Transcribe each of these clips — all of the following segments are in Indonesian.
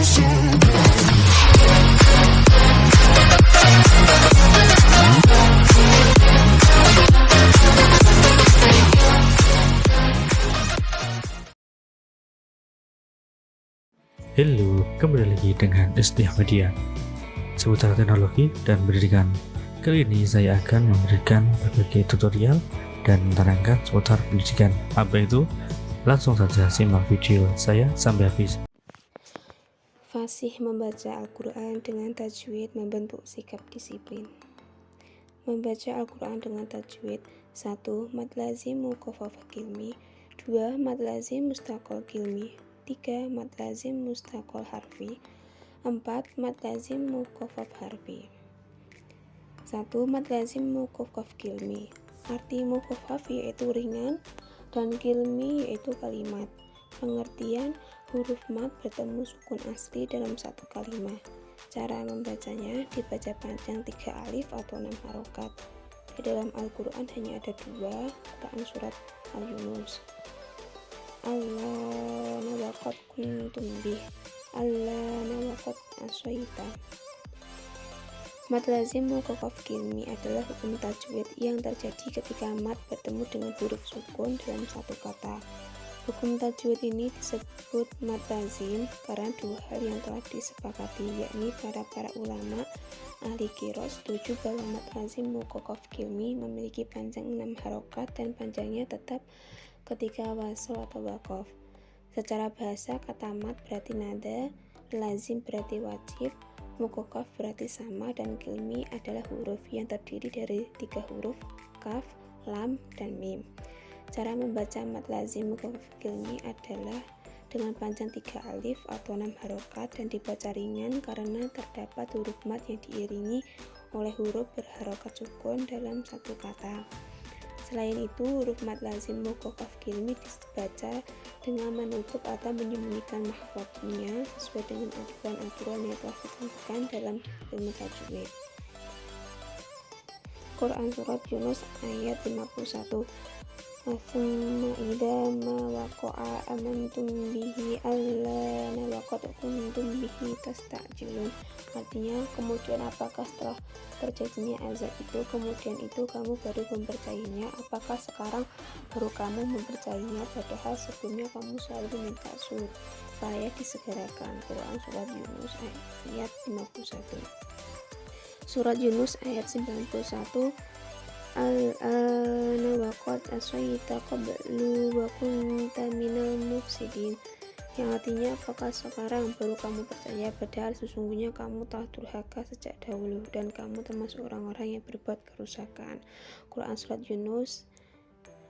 Halo, kembali lagi dengan Istiah Media seputar teknologi dan pendidikan. Kali ini saya akan memberikan berbagai tutorial dan menerangkan seputar pendidikan. Apa itu? Langsung saja simak video saya sampai habis. Fasih membaca Al-Quran dengan tajwid membentuk sikap disiplin. Membaca Al-Quran dengan tajwid: 1. Mad lazim muqaffaf kilmi, 2. Mad lazim mustaqal kilmi, 3. Mad lazim mustaqal harfi, 4. Mad lazim muqaffaf harfi. 1. Mad lazim muqaffaf kilmi. Arti muqaffaf yaitu ringan dan kilmi yaitu kalimat. Pengertian: huruf mad bertemu sukun asli dalam satu kalimat. Cara membacanya: dibaca panjang 3 alif atau 6 harokat. Di dalam Al-Quran hanya ada 2, Quran surat Al-Yunus. Allah nawaqat kuntum bih, Allah nawaqat aswaita. Mad lazim muqaffaf kilmi adalah hukum tajwid yang terjadi ketika mad bertemu dengan huruf sukun dalam satu kata. Hukum tajwid ini disebut mad lazim karena 2 hal yang telah disepakati, yakni para ulama ahli qiraah setuju bahwa mad lazim muqaffaf kilmi memiliki panjang 6 harokat dan panjangnya tetap ketika wasl atau waqaf. Secara bahasa, kata mad berarti nada, lazim berarti wajib, muqaffaf berarti sama, dan kilmi adalah huruf yang terdiri dari 3 huruf, kaf, lam, dan mim. Cara membaca mad lazim muqaffaf kilmi adalah dengan panjang 3 alif atau 6 harokat dan dibaca ringan karena terdapat huruf mad yang diiringi oleh huruf berharokat sukun dalam satu kata. Selain itu, huruf mad lazim muqaffaf kilmi dibaca dengan menutup atau menyembunyikan mahfadznya sesuai dengan aturan-aturan yang telah ditentukan dalam ilmu tajwid. Quran surat Yunus ayat 51. Summa idza ma waqa'a amantum bihi alla nawaqat kuntum bihi tastajilun. Artinya, kemudian apakah setelah terjadinya azab itu, kemudian itu kamu baru mempercayainya? Apakah sekarang baru kamu mempercayainya, padahal sebelumnya kamu selalu minta supaya disegerakan? Quran surat Yunus ayat 51. Surat Yunus ayat 91. Al-ana waqad aswaita qablu wa kunta minal mufsidin, yang artinya apakah sekarang baru kamu percaya, padahal sesungguhnya kamu telah durhaka sejak dahulu dan kamu termasuk orang-orang yang berbuat kerusakan. Quran surat Yunus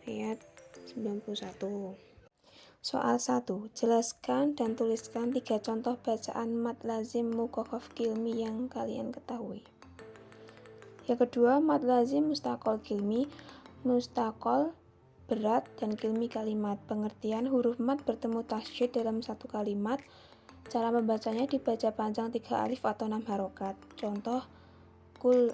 ayat 91. Soal 1. Jelaskan dan tuliskan 3 contoh bacaan mad lazim muqaffaf kilmi yang kalian ketahui. Yang kedua, mad lazim mustaqal kilmi. Mustaqal berat dan kilmi kalimat. Pengertian: huruf mad bertemu tasydid dalam satu kalimat. Cara membacanya dibaca panjang 3 alif atau 6 harokat. Contoh: kul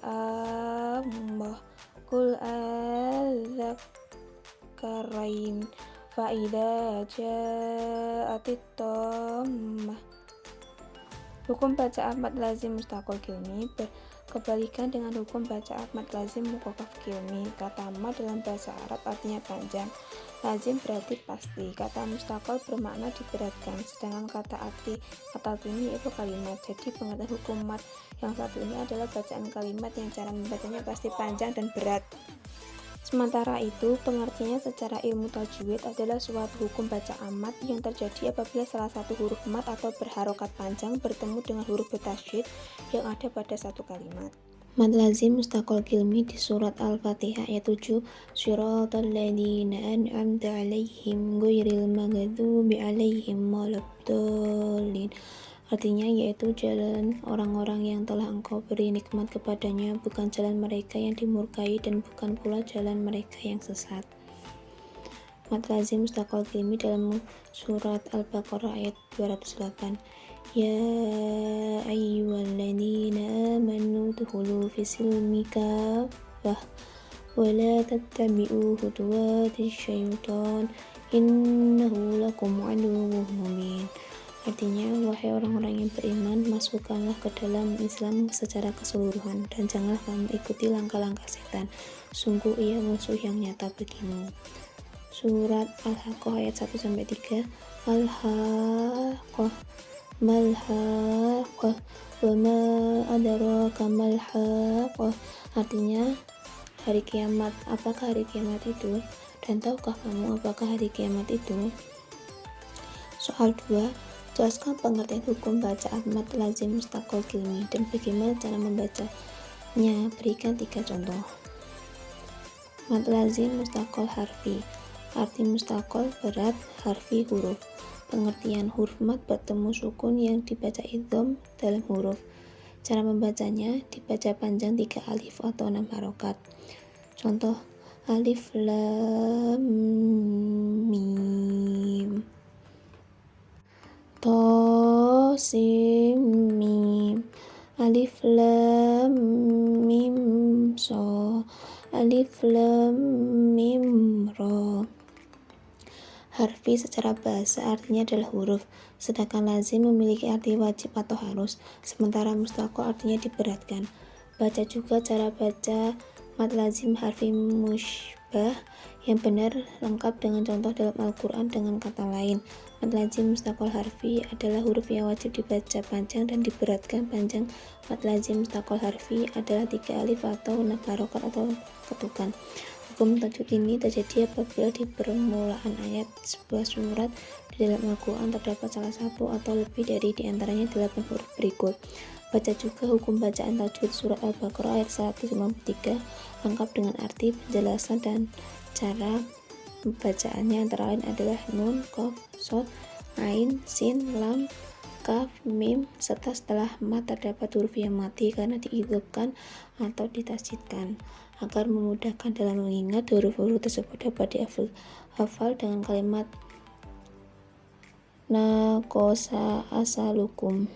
adzakarain fa idza ja'atit tammah. Hukum bacaan mad lazim mustaqal kilmi kebalikan dengan hukum bacaan mad lazim muqaffaf kilmi. Kata mad dalam bahasa Arab artinya panjang, lazim berarti pasti, kata mustaqal bermakna diberatkan, sedangkan arti kata kilmi itu kalimat. Jadi pengertian hukum mad yang satu ini adalah bacaan kalimat yang cara membacanya pasti panjang dan berat. Sementara itu, pengertiannya secara ilmu tajwid adalah suatu hukum bacaan mad yang terjadi apabila salah satu huruf mad atau berharokat panjang bertemu dengan huruf bertasydid yang ada pada satu kalimat. Mad lazim mustaqal kilmi di surat Al-Fatihah ayat 7. Shiratal ladzina an'amta 'alaihim ghairil maghdubi 'alaihim waladdallin. Artinya yaitu jalan orang-orang yang telah engkau beri nikmat kepadanya, bukan jalan mereka yang dimurkai dan bukan pula jalan mereka yang sesat. Mad lazim mustaqal kilmi dalam surat Al-Baqarah ayat 208. Ya ayyuhalladzina amanu dukhulu fis-silmi kaffah wa la tattabi'u khutuwatis syaitan innahu lakum aduwwun mubin. Artinya, wahai orang-orang yang beriman, masukkanlah ke dalam Islam secara keseluruhan, dan janganlah kamu ikuti langkah-langkah setan. Sungguh ia musuh yang nyata bagimu. Surat Al-Haqqah ayat 1-3. Al-Haqqah Mal-Haqqah wa ma adraka mal-Haqqah. Artinya, hari kiamat. Apakah hari kiamat itu? Dan tahukah kamu apakah hari kiamat itu? Soal 2. Jelaskan pengertian hukum bacaan mad lazim mustaqol kilmi dan bagaimana cara membacanya. Berikan 3 contoh. Mad lazim mustaqol harfi. Arti mustaqol berat, harfi huruf. Pengertian huruf mad bertemu sukun yang dibaca idgham dalam huruf. Cara membacanya, dibaca panjang 3 alif atau 6 harokat. Contoh, alif lam mim, to sim mim, alif lam mim so, alif lam mim ro. Harfi secara bahasa artinya adalah huruf, sedangkan lazim memiliki arti wajib atau harus, sementara mustaqol artinya diberatkan. Baca juga cara baca mad lazim harfi musybah yang benar lengkap dengan contoh dalam Al-Quran dengan kata lain. Mad lazim mustaqol harfi adalah huruf yang wajib dibaca panjang dan diberatkan panjang. Mad lazim mustaqol harfi adalah 3 alif atau 6 harokat atau ketukan. Hukum tajwid ini terjadi apabila di permulaan ayat sebuah surat di dalam Al-Quran terdapat salah satu atau lebih dari diantaranya 8 huruf berikut. Baca juga hukum bacaan tajwid surat Al-Baqarah ayat 153 lengkap dengan arti, penjelasan, dan cara bacaannya antara lain adalah nun, qaf, shad, ain, sin, lam, kaf, mim, serta setelah mat terdapat huruf yang mati karena diidgham atau ditasydidkan. Agar memudahkan dalam mengingat, huruf-huruf tersebut dapat dihafal dengan kalimat naqasa asalukum.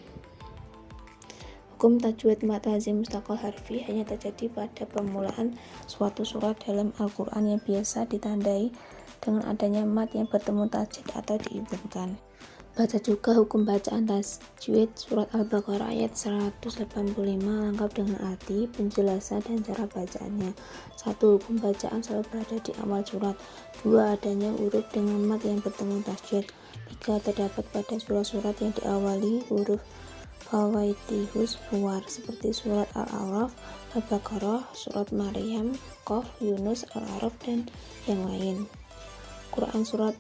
Hukum tajwid mad lazim mustaqol harfi hanya terjadi pada permulaan suatu surat dalam Al-Quran yang biasa ditandai dengan adanya mad yang bertemu tasydid atau diidghamkan. Baca juga hukum bacaan tajwid surat Al-Baqarah ayat 185 lengkap dengan arti, penjelasan, dan cara bacaannya. 1. Hukum bacaan selalu berada di awal surat. 2. Adanya huruf dengan mad yang bertemu tasydid. 3. Terdapat pada surat-surat yang diawali huruf fawaitihus suwar seperti surat Al-A'raf, Al-Baqarah, surat Maryam, Qaf, Yunus, Al-A'raf, dan yang lain. Quran surat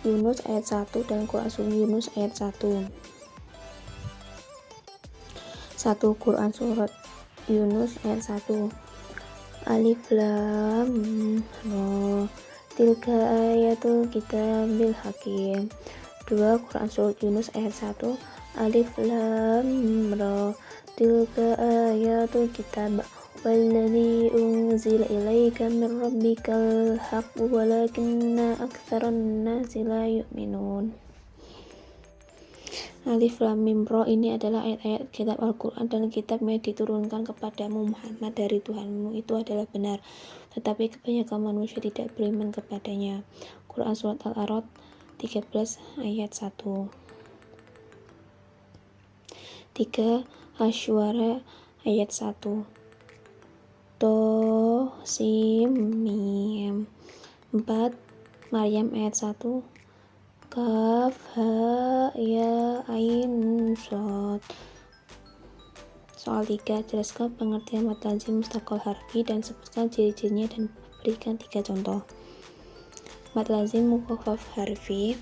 Yunus ayat 1 dan Quran surat Yunus ayat 1. 1. Quran surat Yunus ayat 1. Alif lam ra tilka ayatul kitabil hakim. 2. Quran surat Yunus ayat 1. Alif lam ra tilka ayatul kitab والذي أنزل إليك من ربك الحق ولكن أكثر الناس لا يؤمنون. Alif Lam Mim Ra ini adalah ayat-ayat kitab Al-Quran dan kitab yang diturunkan kepadamu Muhammad dari Tuhanmu itu adalah benar, tetapi kebanyakan manusia tidak beriman kepadanya. Quran surat Al-A'raf 13 ayat 1. 3. Asy-Syu'ara ayat 1. To sim mim. 4. Maryam ayat 1. Kaf ha ya ain shad. Soal 3. Jelaskan pengertian mad lazim mustaqol harfi dan sebutkan ciri-cirinya dan berikan 3 contoh. Mad lazim muqaffaf harfi.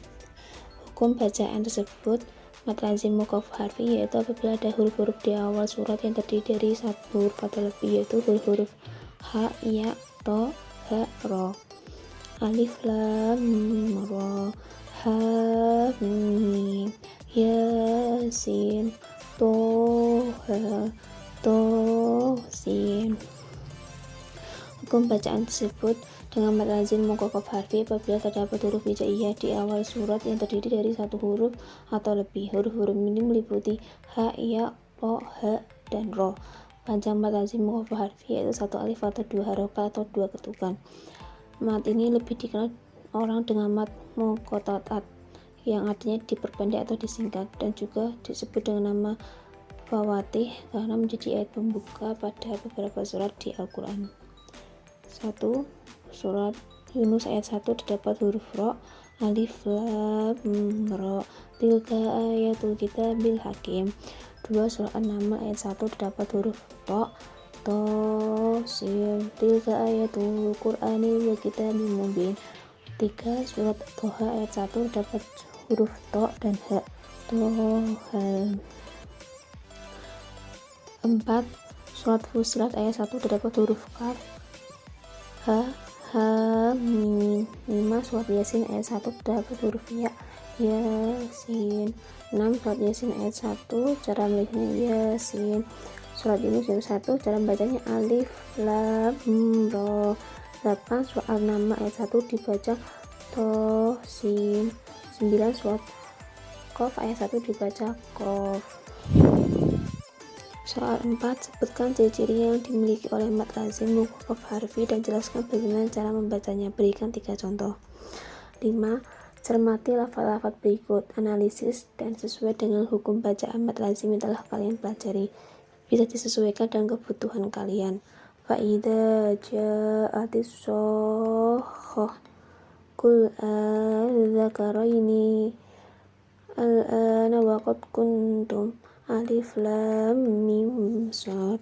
Hukum bacaan tersebut mad lazim muqaffaf harfi yaitu apabila ada huruf-huruf di awal surat yang terdiri dari satu huruf atau lebih, yaitu huruf-huruf ha, ya, to, ha, ro. Alif lam ra, ha, mim, yasin, toha, tosin. Hukum bacaan tersebut dengan mad lazim muqaffaf harfi apabila terdapat huruf hijaiyah di awal surat yang terdiri dari satu huruf atau lebih. Huruf-huruf ini meliputi ha, ya, to, ha, dan ro. Panjang mad lazim muqaffaf harfi yaitu 1 alif atau 2 harokat atau 2 ketukan. Mad ini lebih dikenal orang dengan mad muqattaat, yang artinya diperpendek atau disingkat, dan juga disebut dengan nama Fawatih karena menjadi ayat pembuka pada beberapa surat di Al-Quran. 1. Surat Yunus ayat 1 terdapat huruf ro, alif, lam, ro, tilka ayatul kitabil hakim. 2. Surat An-Naml ayat 1 terdapat huruf to, sin, tilka ayatul qur'anil wa kitabil mubin. 3. Surat Toha ayat 1 terdapat huruf to dan ha, toha. 4. Surat Fussilat ayat 1 terdapat huruf kaf, ha, mim. 5. Surat Yasin ayat 1 terdapat huruf ya, yasin. 6. Surat Yasin ayat 1 cara bacanya yasin. Surat Yunus ayat 1 cara bacanya alif, lam, ro. 8. Surat An-Naml ayat 1 dibaca to, sin. 9. Surat Qaf ayat 1 dibaca qaf. Soal 4. Sebutkan ciri-ciri yang dimiliki oleh mad lazim muwaqqaf harfi dan jelaskan bagaimana cara membacanya. Berikan 3 contoh. 5. Cermati lafaz-lafaz berikut, analisis dan sesuai dengan hukum bacaan mad lazim yang telah kalian pelajari. Bisa disesuaikan dengan kebutuhan kalian. Fa'idza ja'atis shakhah qul adzakaraini al-ana wa qad kuntum alif lam mim sad.